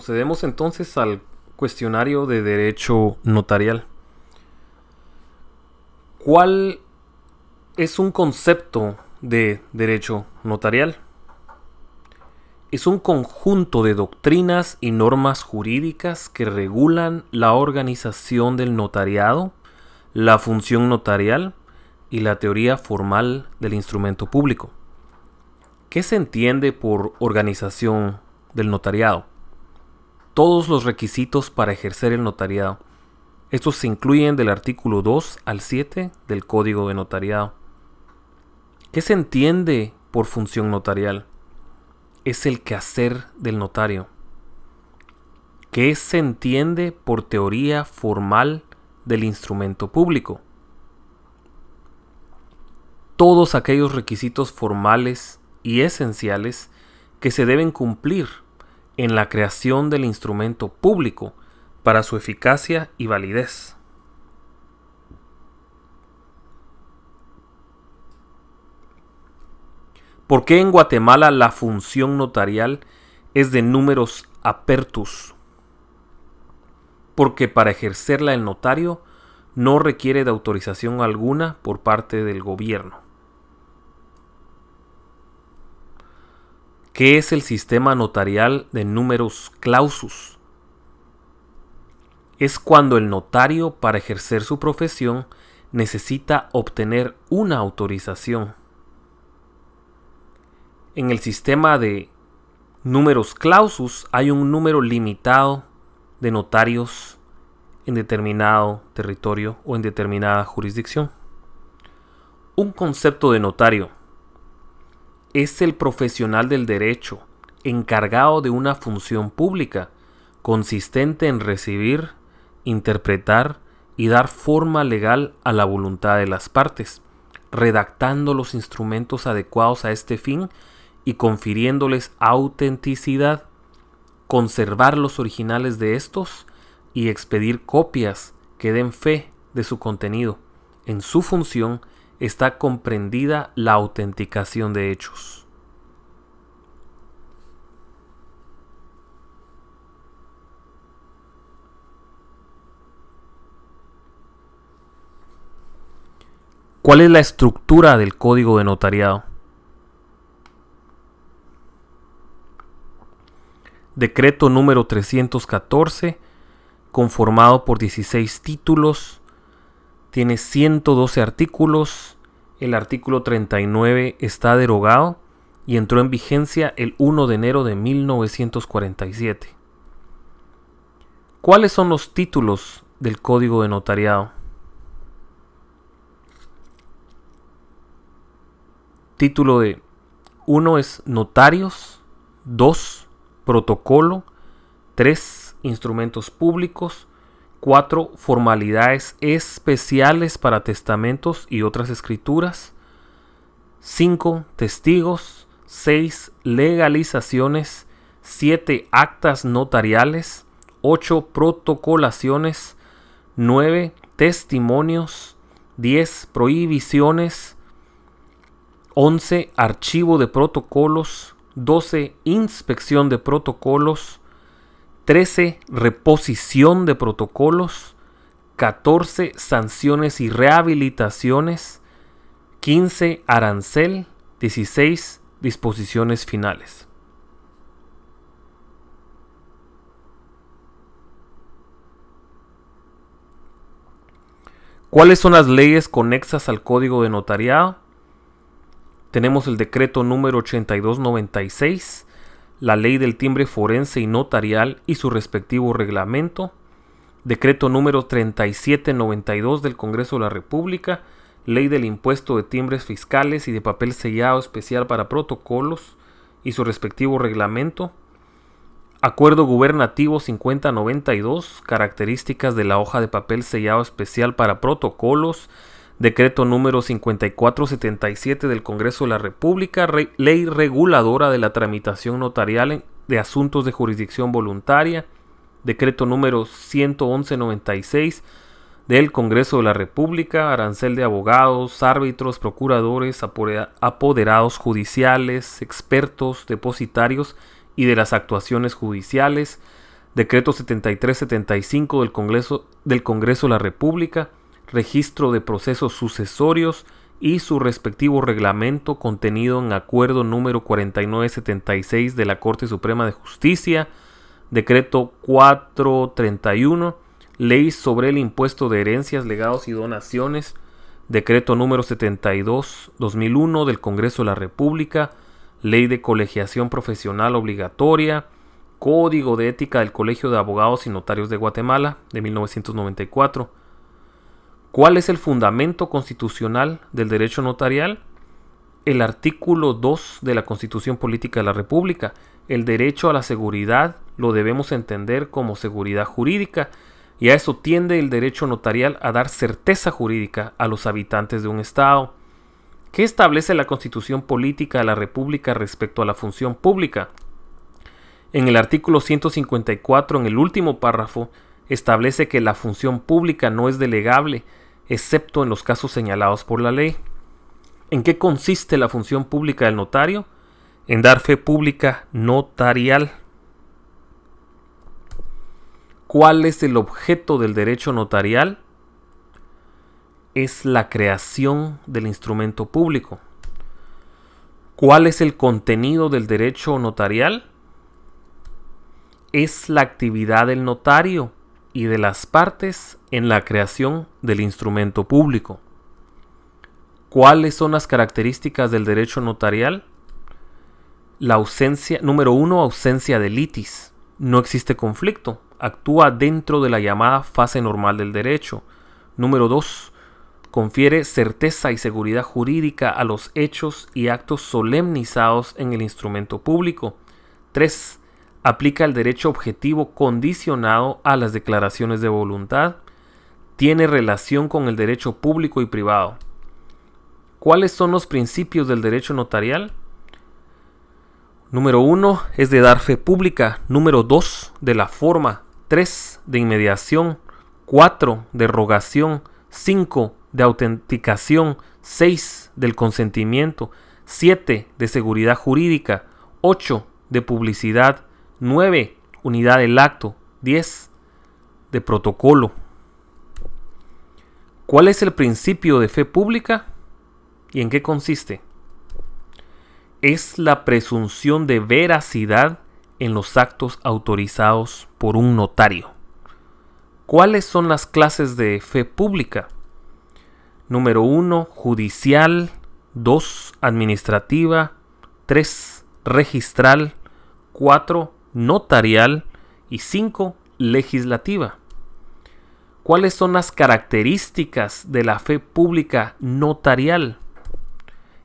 Procedemos entonces al cuestionario de derecho notarial. ¿Cuál es un concepto de derecho notarial? Es un conjunto de doctrinas y normas jurídicas que regulan la organización del notariado, la función notarial y la teoría formal del instrumento público. ¿Qué se entiende por organización del notariado? Todos los requisitos para ejercer el notariado. Estos se incluyen del artículo 2 al 7 del Código de Notariado. ¿Qué se entiende por función notarial? Es el quehacer del notario. ¿Qué se entiende por teoría formal del instrumento público? Todos aquellos requisitos formales y esenciales que se deben cumplir en la creación del instrumento público para su eficacia y validez. ¿Por qué en Guatemala la función notarial es de numerus apertus? Porque para ejercerla el notario no requiere de autorización alguna por parte del gobierno. ¿Qué es el sistema notarial de numerus clausus? Es cuando el notario, para ejercer su profesión, necesita obtener una autorización. En el sistema de numerus clausus hay un número limitado de notarios en determinado territorio o en determinada jurisdicción. Un concepto de notario es el profesional del derecho encargado de una función pública consistente en recibir, interpretar y dar forma legal a la voluntad de las partes, redactando los instrumentos adecuados a este fin y confiriéndoles autenticidad, conservar los originales de estos y expedir copias que den fe de su contenido. En su función está comprendida la autenticación de hechos. ¿Cuál es la estructura del Código de Notariado? Decreto número 314, conformado por 16 títulos, tiene 112 artículos. El artículo 39 está derogado y entró en vigencia el 1 de enero de 1947. ¿Cuáles son los títulos del Código de Notariado? Título de 1 es Notarios, 2 Protocolo, 3 Instrumentos públicos, 4 Formalidades especiales para testamentos y otras escrituras, 5 Testigos, 6 Legalizaciones, 7 Actas notariales, 8 Protocolaciones, 9 Testimonios, 10 Prohibiciones, 11 Archivo de protocolos, 12 Inspección de protocolos, 13 Reposición de protocolos, 14 Sanciones y rehabilitaciones, 15 Arancel, 16 Disposiciones finales. ¿Cuáles son las leyes conexas al Código de Notariado? Tenemos el decreto número 8296, la ley del timbre forense y notarial y su respectivo reglamento, decreto número 3792 del Congreso de la República, ley del impuesto de timbres fiscales y de papel sellado especial para protocolos y su respectivo reglamento, acuerdo gubernativo 5092, características de la hoja de papel sellado especial para protocolos, decreto número 5477 del Congreso de la República, ley reguladora de la tramitación notarial de asuntos de jurisdicción voluntaria, decreto número 11196 del Congreso de la República, arancel de abogados, árbitros, procuradores, apoderados judiciales, expertos, depositarios y de las actuaciones judiciales, Decreto 7375 del Congreso de la República, registro de procesos sucesorios y su respectivo reglamento contenido en acuerdo número 4976 de la Corte Suprema de Justicia, Decreto 431, Ley sobre el Impuesto de Herencias, Legados y Donaciones, Decreto número 72/2001 del Congreso de la República, Ley de Colegiación Profesional Obligatoria, Código de Ética del Colegio de Abogados y Notarios de Guatemala de 1994. ¿Cuál es el fundamento constitucional del derecho notarial? El artículo 2 de la Constitución Política de la República. El derecho a la seguridad lo debemos entender como seguridad jurídica, y a eso tiende el derecho notarial, a dar certeza jurídica a los habitantes de un Estado. ¿Qué establece la Constitución Política de la República respecto a la función pública? En el artículo 154, en el último párrafo, establece que la función pública no es delegable, excepto en los casos señalados por la ley. ¿En qué consiste la función pública del notario? En dar fe pública notarial. ¿Cuál es el objeto del derecho notarial? Es la creación del instrumento público. ¿Cuál es el contenido del derecho notarial? Es la actividad del notario y de las partes en la creación del instrumento público. ¿Cuáles son las características del derecho notarial? La ausencia, número 1, ausencia de litis. No existe conflicto. Actúa dentro de la llamada fase normal del derecho. Número 2, confiere certeza y seguridad jurídica a los hechos y actos solemnizados en el instrumento público. 3, aplica el derecho objetivo condicionado a las declaraciones de voluntad. Tiene relación con el derecho público y privado. ¿Cuáles son los principios del derecho notarial? Número 1 es de dar fe pública. Número 2 de la forma. 3 de inmediación. 4 de rogación. 5 de autenticación. 6 del consentimiento. 7 de seguridad jurídica. 8 de publicidad. 9 unidad del acto. 10 de protocolo. ¿Cuál es el principio de fe pública y en qué consiste? Es la presunción de veracidad en los actos autorizados por un notario. ¿Cuáles son las clases de fe pública? Número 1, judicial. 2, administrativa. 3, registral. 4, notarial. Y 5, legislativa. ¿Cuáles son las características de la fe pública notarial?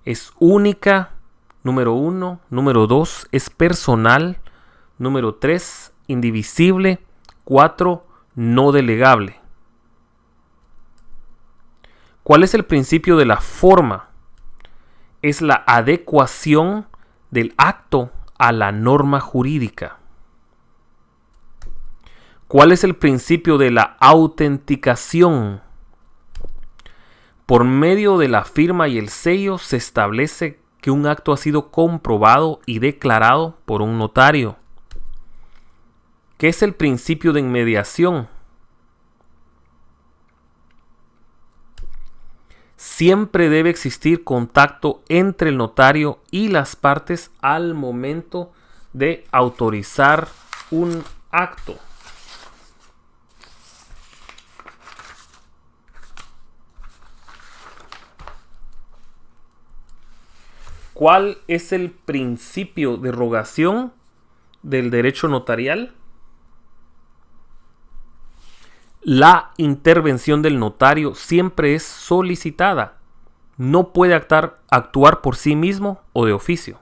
Es única. Número 1. Número 2, es personal. Número 3, indivisible. 4, no delegable. ¿Cuál es el principio de la forma? Es la adecuación del acto a la norma jurídica. ¿Cuál es el principio de la autenticación? Por medio de la firma y el sello se establece que un acto ha sido comprobado y declarado por un notario. ¿Qué es el principio de inmediación? Siempre debe existir contacto entre el notario y las partes al momento de autorizar un acto. ¿Cuál es el principio de rogación del derecho notarial? La intervención del notario siempre es solicitada. No puede actuar por sí mismo o de oficio.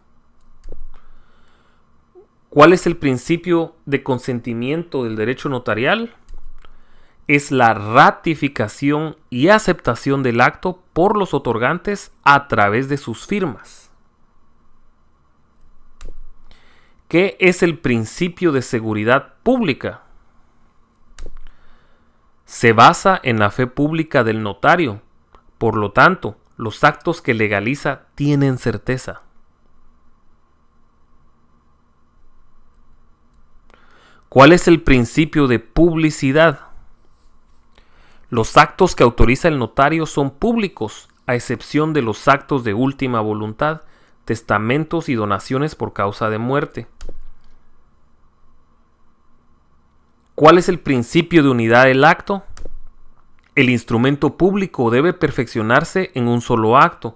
¿Cuál es el principio de consentimiento del derecho notarial? Es la ratificación y aceptación del acto por los otorgantes a través de sus firmas. ¿Qué es el principio de seguridad pública? Se basa en la fe pública del notario. Por lo tanto, los actos que legaliza tienen certeza. ¿Cuál es el principio de publicidad? Los actos que autoriza el notario son públicos, a excepción de los actos de última voluntad, testamentos y donaciones por causa de muerte. ¿Cuál es el principio de unidad del acto? El instrumento público debe perfeccionarse en un solo acto.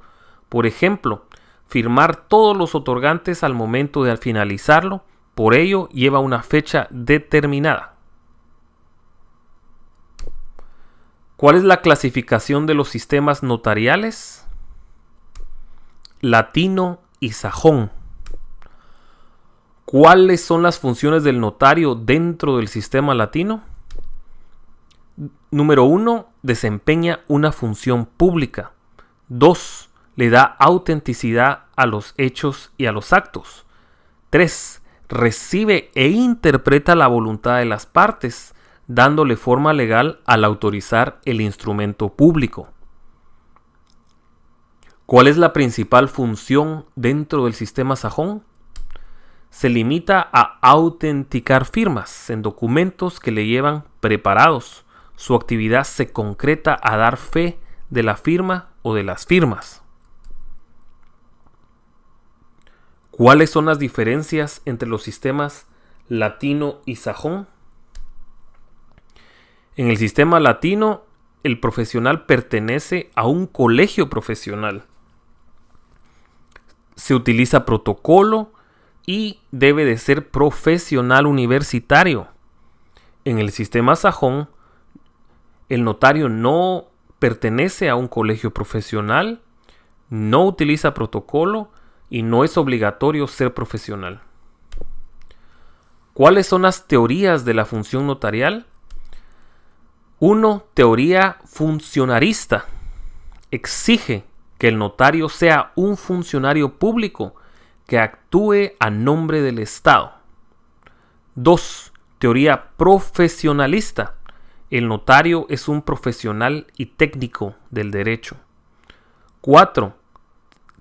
Por ejemplo, firmar todos los otorgantes al momento de finalizarlo, por ello lleva una fecha determinada. ¿Cuál es la clasificación de los sistemas notariales? Latino y sajón. ¿Cuáles son las funciones del notario dentro del sistema latino? Número 1. Desempeña una función pública. 2. Le da autenticidad a los hechos y a los actos. 3. Recibe e interpreta la voluntad de las partes, dándole forma legal al autorizar el instrumento público. ¿Cuál es la principal función dentro del sistema sajón? Se limita a autenticar firmas en documentos que le llevan preparados. Su actividad se concreta a dar fe de la firma o de las firmas. ¿Cuáles son las diferencias entre los sistemas latino y sajón? En el sistema latino, el profesional pertenece a un colegio profesional. Se utiliza protocolo y debe de ser profesional universitario. En el sistema sajón, el notario no pertenece a un colegio profesional, no utiliza protocolo y no es obligatorio ser profesional. ¿Cuáles son las teorías de la función notarial? 1. Teoría funcionarista. Exige que el notario sea un funcionario público que actúe a nombre del Estado. 2. Teoría profesionalista. El notario es un profesional y técnico del derecho.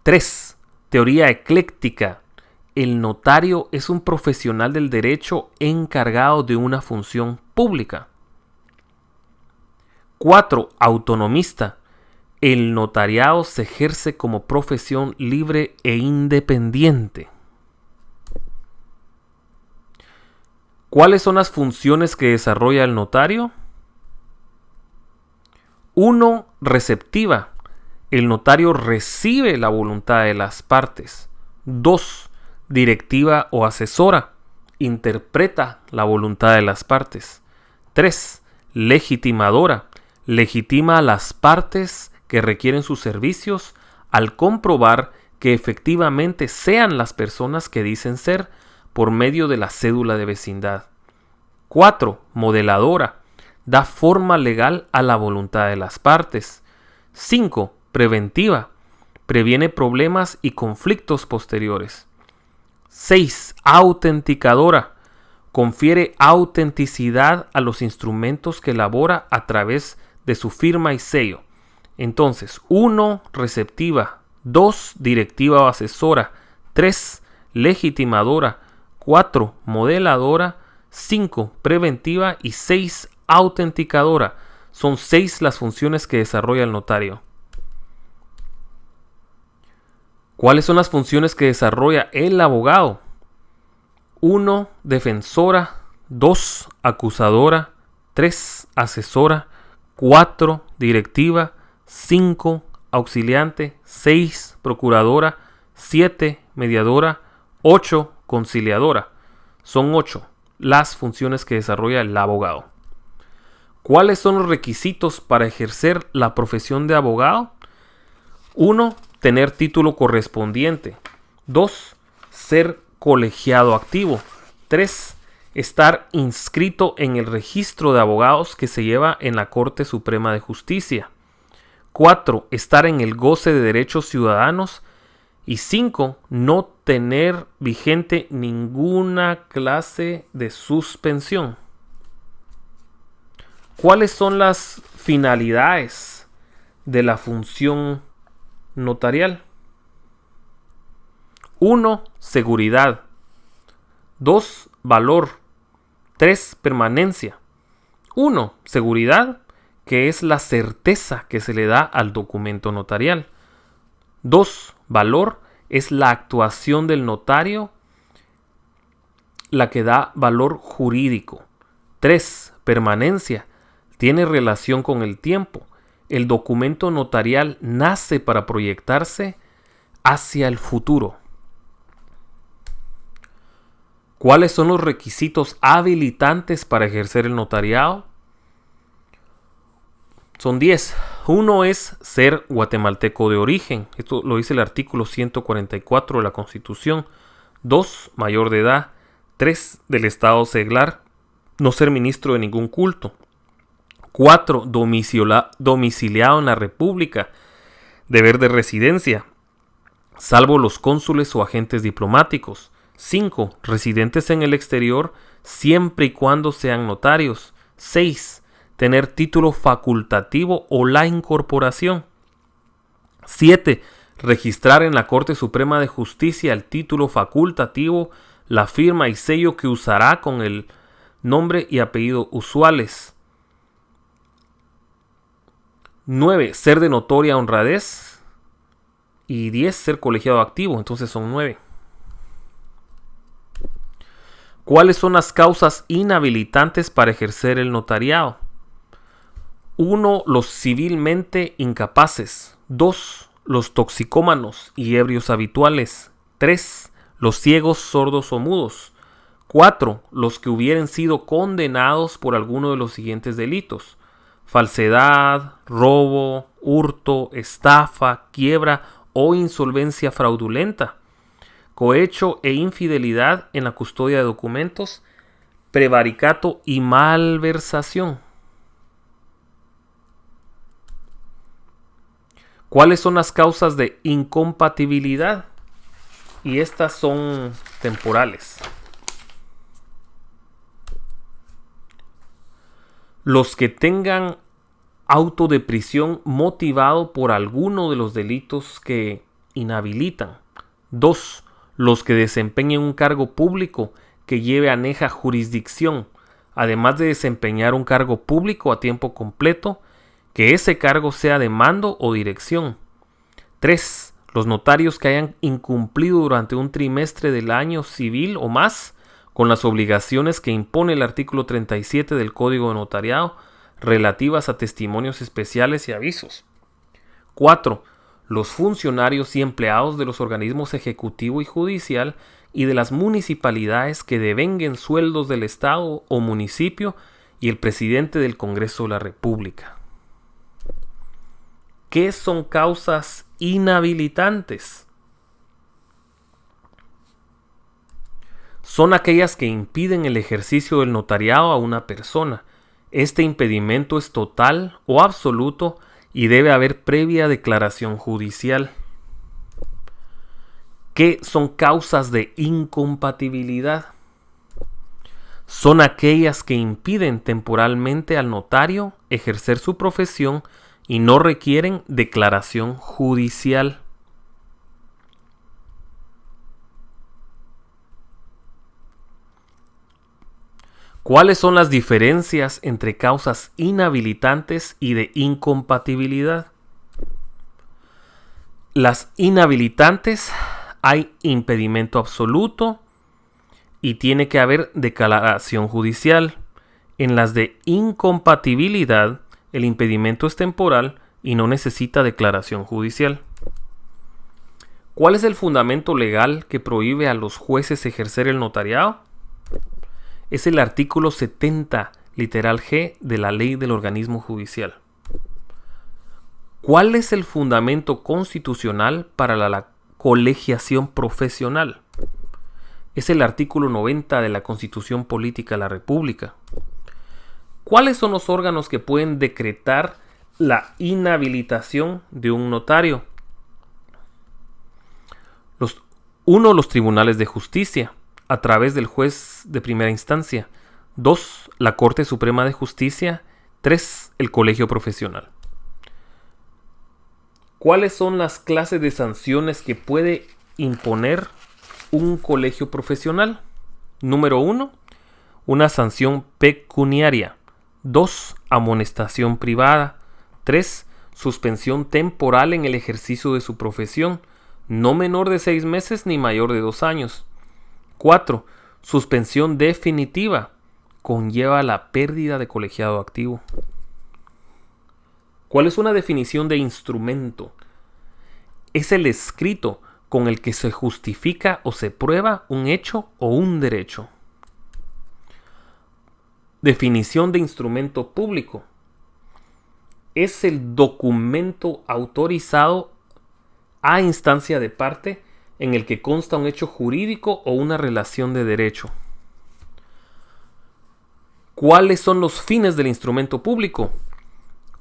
3. Teoría ecléctica. El notario es un profesional del derecho encargado de una función pública. 4. Autonomista. El notariado se ejerce como profesión libre e independiente. ¿Cuáles son las funciones que desarrolla el notario? 1. Receptiva. El notario recibe la voluntad de las partes. 2. Directiva o asesora. Interpreta la voluntad de las partes. 3. Legitimadora. Legitima a las partes que requieren sus servicios al comprobar que efectivamente sean las personas que dicen ser por medio de la cédula de vecindad. 4. Modeladora. Da forma legal a la voluntad de las partes. 5. Preventiva. Previene problemas y conflictos posteriores. 6. Autenticadora. Confiere autenticidad a los instrumentos que elabora a través de su firma y sello. Entonces, 1. Receptiva. 2. Directiva o asesora. 3. Legitimadora. 4. Modeladora. 5. Preventiva. Y 6. Autenticadora. Son 6 las funciones que desarrolla el notario. ¿Cuáles son las funciones que desarrolla el abogado? 1. Defensora. 2. Acusadora. 3. Asesora. 4. Directiva. 5. Auxiliante. 6. Procuradora. 7. Mediadora. 8. Conciliadora. Son 8 las funciones que desarrolla el abogado. ¿Cuáles son los requisitos para ejercer la profesión de abogado? 1. Tener título correspondiente. 2. Ser colegiado activo. 3. Estar inscrito en el registro de abogados que se lleva en la Corte Suprema de Justicia. 4. Estar en el goce de derechos ciudadanos. Y 5. No tener vigente ninguna clase de suspensión. ¿Cuáles son las finalidades de la función notarial? 1. Seguridad. 2. Valor. 3. Permanencia. 1. Seguridad, que es la certeza que se le da al documento notarial. 2. Valor, es la actuación del notario la que da valor jurídico. 3. Permanencia, tiene relación con el tiempo. El documento notarial nace para proyectarse hacia el futuro. ¿Cuáles son los requisitos habilitantes para ejercer el notariado? Son 10. 1 es ser guatemalteco de origen. Esto lo dice el artículo 144 de la Constitución. 2. Mayor de edad. 3. Del estado seglar. No ser ministro de ningún culto. 4. Domiciliado en la República. Deber de residencia, salvo los cónsules o agentes diplomáticos. 5. Residentes en el exterior, siempre y cuando sean notarios. 6. Tener título facultativo o la incorporación. 7. Registrar en la Corte Suprema de Justicia el título facultativo, la firma y sello que usará con el nombre y apellido usuales. 9. Ser de notoria honradez. Y 10. Ser colegiado activo. Entonces son 9. ¿Cuáles son las causas inhabilitantes para ejercer el notariado? 1. Los civilmente incapaces. 2. Los toxicómanos y ebrios habituales. 3. Los ciegos, sordos o mudos. 4. Los que hubieren sido condenados por alguno de los siguientes delitos: falsedad, robo, hurto, estafa, quiebra o insolvencia fraudulenta, cohecho e infidelidad en la custodia de documentos, prevaricato y malversación. ¿Cuáles son las causas de incompatibilidad? Y estas son temporales. Los que tengan auto de prisión motivado por alguno de los delitos que inhabilitan. 2. Los que desempeñen un cargo público que lleve aneja jurisdicción, además de desempeñar un cargo público a tiempo completo, que ese cargo sea de mando o dirección. 3. Los notarios que hayan incumplido durante un trimestre del año civil o más con las obligaciones que impone el artículo 37 del Código de Notariado relativas a testimonios especiales y avisos. 4. Los funcionarios y empleados de los organismos ejecutivo y judicial y de las municipalidades que devenguen sueldos del Estado o municipio y el presidente del Congreso de la República. ¿Qué son causas inhabilitantes? Son aquellas que impiden el ejercicio del notariado a una persona. Este impedimento es total o absoluto y debe haber previa declaración judicial. ¿Qué son causas de incompatibilidad? Son aquellas que impiden temporalmente al notario ejercer su profesión y no requieren declaración judicial. ¿Cuáles son las diferencias entre causas inhabilitantes y de incompatibilidad? Las inhabilitantes hay impedimento absoluto y tiene que haber declaración judicial. En las de incompatibilidad, el impedimento es temporal y no necesita declaración judicial. ¿Cuál es el fundamento legal que prohíbe a los jueces ejercer el notariado? Es el artículo 70, literal G, de la Ley del Organismo Judicial. ¿Cuál es el fundamento constitucional para la colegiación profesional? Es el artículo 90 de la Constitución Política de la República. ¿Cuáles son los órganos que pueden decretar la inhabilitación de un notario? 1. Los tribunales de justicia, a través del juez de primera instancia. 2. La Corte Suprema de Justicia. 3. El colegio profesional. ¿Cuáles son las clases de sanciones que puede imponer un colegio profesional? Número 1. una sanción pecuniaria. 2. Amonestación privada. 3. Suspensión temporal en el ejercicio de su profesión, no menor de 6 meses ni mayor de 2 años. 4. Suspensión definitiva. Conlleva la pérdida de colegiado activo. ¿Cuál es una definición de instrumento? Es el escrito con el que se justifica o se prueba un hecho o un derecho. Definición de instrumento público. Es el documento autorizado a instancia de parte en el que consta un hecho jurídico o una relación de derecho. ¿Cuáles son los fines del instrumento público?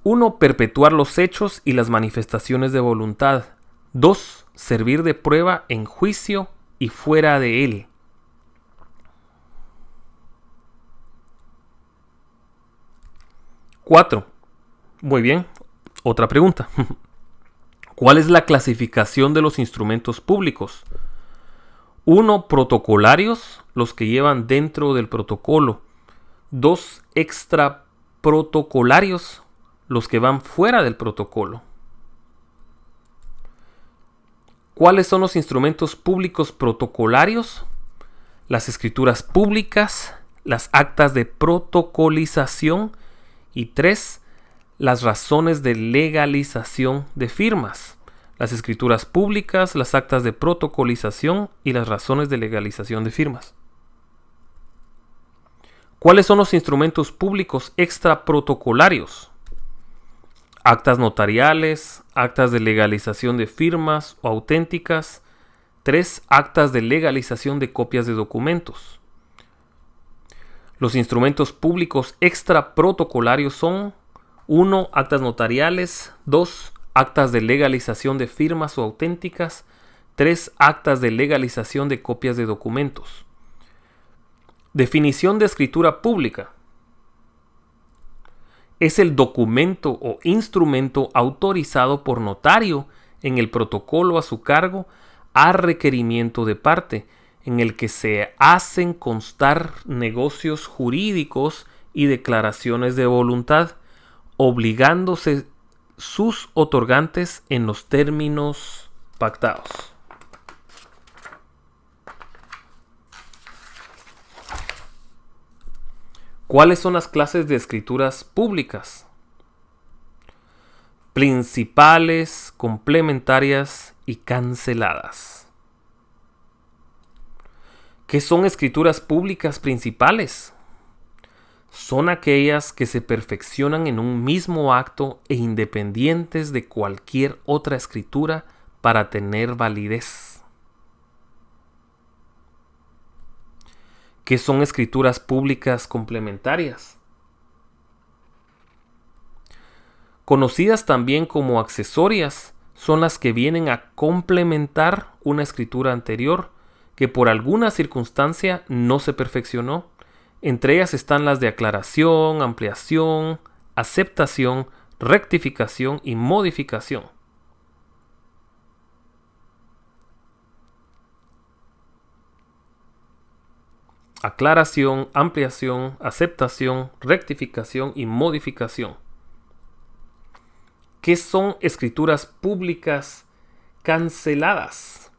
1. Perpetuar los hechos y las manifestaciones de voluntad. 2. Servir de prueba en juicio y fuera de él. Cuatro. Muy bien. Otra pregunta. ¿Cuál es la clasificación de los instrumentos públicos? 1. Protocolarios, los que llevan dentro del protocolo. 2. Extraprotocolarios, los que van fuera del protocolo. ¿Cuáles son los instrumentos públicos protocolarios? Las escrituras públicas, las actas de protocolización y 3. Las razones de legalización de firmas. Las escrituras públicas, las actas de protocolización y las razones de legalización de firmas. ¿Cuáles son los instrumentos públicos extraprotocolarios? Actas notariales, actas de legalización de firmas o auténticas. 3. Actas de legalización de copias de documentos. Los instrumentos públicos extraprotocolarios son 1. Actas notariales. 2. Actas de legalización de firmas o auténticas. 3. Actas de legalización de copias de documentos. Definición de escritura pública. Es el documento o instrumento autorizado por notario en el protocolo a su cargo a requerimiento de parte, en el que se hacen constar negocios jurídicos y declaraciones de voluntad, obligándose sus otorgantes en los términos pactados. ¿Cuáles son las clases de escrituras públicas? Principales, complementarias y canceladas. ¿Qué son escrituras públicas principales? Son aquellas que se perfeccionan en un mismo acto e independientes de cualquier otra escritura para tener validez. ¿Qué son escrituras públicas complementarias? Conocidas también como accesorias, son las que vienen a complementar una escritura anterior que por alguna circunstancia no se perfeccionó. Entre ellas están las de aclaración, ampliación, aceptación, rectificación y modificación. Aclaración, ampliación, aceptación, rectificación y modificación. ¿Qué son escrituras públicas canceladas?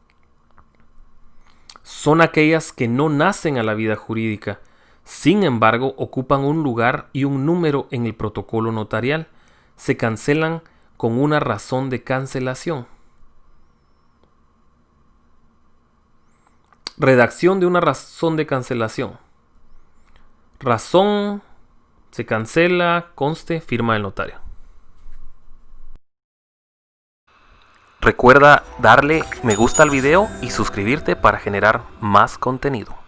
Son aquellas que no nacen a la vida jurídica, sin embargo ocupan un lugar y un número en el protocolo notarial. Se cancelan con una razón de cancelación. Redacción de una razón de cancelación. Razón, se cancela, conste, firma del notario. Recuerda darle me gusta al video y suscribirte para generar más contenido.